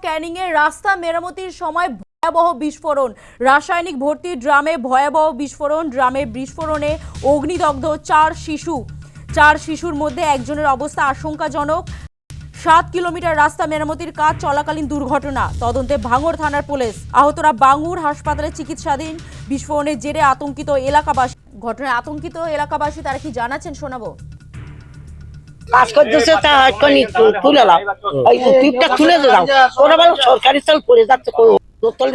ক্যানিংয়ে রাস্তা মেরামতির সময় ভয়াবহ বিস্ফোরণ, রাসায়নিক ভর্তি ড্রামে ভয়াবহ বিস্ফোরণ, ড্রামে বিস্ফোরণে অগ্নিদগ্ধ চার শিশুর মধ্যে একজনের অবস্থা আশঙ্কাজনক। 7 কিলোমিটার রাস্তা মেরামতির কাজ চলাকালীন দুর্ঘটনা, তদন্তে ভাঙড় থানার পুলিশ। আহতরা বাঙ্গুর হাসপাতালে চিকিৎসাধীন। বিস্ফোরণের জেরে আতঙ্কিত এলাকাবাসী। ঘটনায় আতঙ্কিত এলাকাবাসী তারা কি জানাচ্ছেন শোনাবো। কাজ করতেছে তা এখনই তুলে দাও, ওই টিপটা তুলে দাও। ওরা বলো সরকারি স্থল পড়ে যাচ্ছে,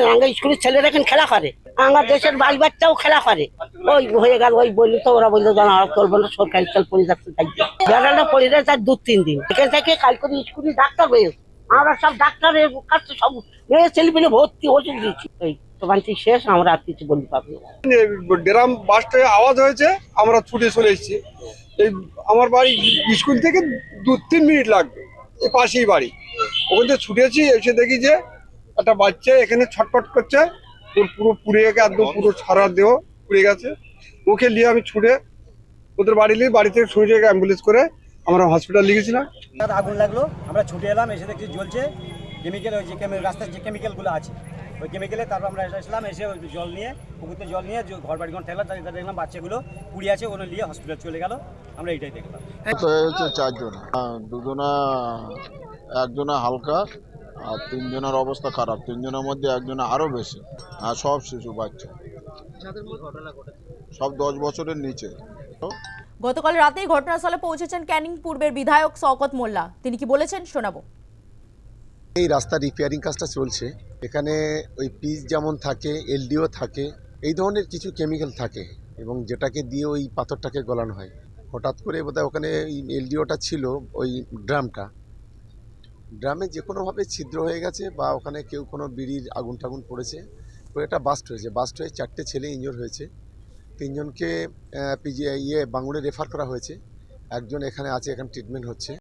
রাঙ্গা স্কুলের ছেলেরা এখন খেলা করে, আমার দেশের বাল বাচ্চাও খেলা করে। ওই হয়ে গেল, ওই বললি তো ওরা বললো জানা চলবো না, সরকারি স্থল পড়ে যাচ্ছে। তাই বেড়াটা পড়ে যায় তার 2-3 দিন। এখান থেকে কাল করে স্কুলে ডাক্তার হয়েছে, আমরা সব ডাক্তারের কাছে সব মেয়ে ছেলে পেলে ভর্তি ওষুধ দিচ্ছি। ওই দোকান থেকে শেষ, আমরা আর কিছু বলতে পারবো না। ড্রাম বাস্টে আওয়াজ হয়েছে, আমরা ছুটে চলে এসেছি। এই আমার বাড়ি স্কুল থেকে 2-3 মিনিট লাগবে, এই পাশেই বাড়ি। ওখান থেকে ছুটেছি, এসে দেখি যে একটা বাচ্চা এখানে ছটফট করছে, ওর পুরো পুড়ে গেছে, একদম পুরো সারা দেহ পুড়ে গেছে। ওকে নিয়ে আমি ছুটে ওদের বাড়ি নিয়ে, বাড়ি থেকে শুনে অ্যাম্বুলেন্স করে আমরা হসপিটাল নিয়ে গেছিলাম। আগুন লাগলো, আমরা ছুটে এলাম, এসে দেখছি জ্বলছে কেমিক্যাল, ওই যে রাস্তার যে কেমিক্যালগুলো আছে ওই কেমিক্যালে। তারপর আমরা এসেছিলাম, এসে জল নিয়ে, পুকুরতে জল নিয়ে ঘর বাড়ি ঘর ঠেকলাম, তাদের দেখলাম বাচ্চাগুলো পুড়ে আছে, ওগুলো নিয়ে হসপিটাল চলে গেল। আমরা এইটাই দেখলাম। হচ্ছে 4 জন, দুজনা, একজনা হালকা আর 3 জনের অবস্থা খারাপ। 3 জনের মধ্যে একজনা আরো বেশি। আর সব শিশু বাচ্চা, সব 10 বছরের নিচে। গতকাল রাতেই ঘটনাস্থলে পৌঁছেছেন ক্যানিং পূর্বের বিধায়ক শওকত মোল্লা। তিনি কি বলেছেন শোনাবো। এই রাস্তা রিপেয়ারিং কাজটা চলছে, এখানে ওই পিচ যেমন থাকে, এলডিও থাকে, এই ধরনের কিছু কেমিক্যাল থাকে এবং যেটাকে দিয়ে ওই পাথরটাকে গলানো হয়। হঠাৎ করে বোধহয় ওখানে এলডিওটা ছিল, ওই ড্রামে যে কোনোভাবে ছিদ্র হয়ে গেছে বা ওখানে কেউ কোনো বিড়ির আগুন টাগুন পড়েছে, তো এটা বাস্ট হয়ে 4টে ছেলে ইনজোর হয়েছে। 3 জনকে বাঙ্গুরে রেফার করা হয়েছে, একজন এখানে আছে, এখানে ট্রিটমেন্ট হচ্ছে।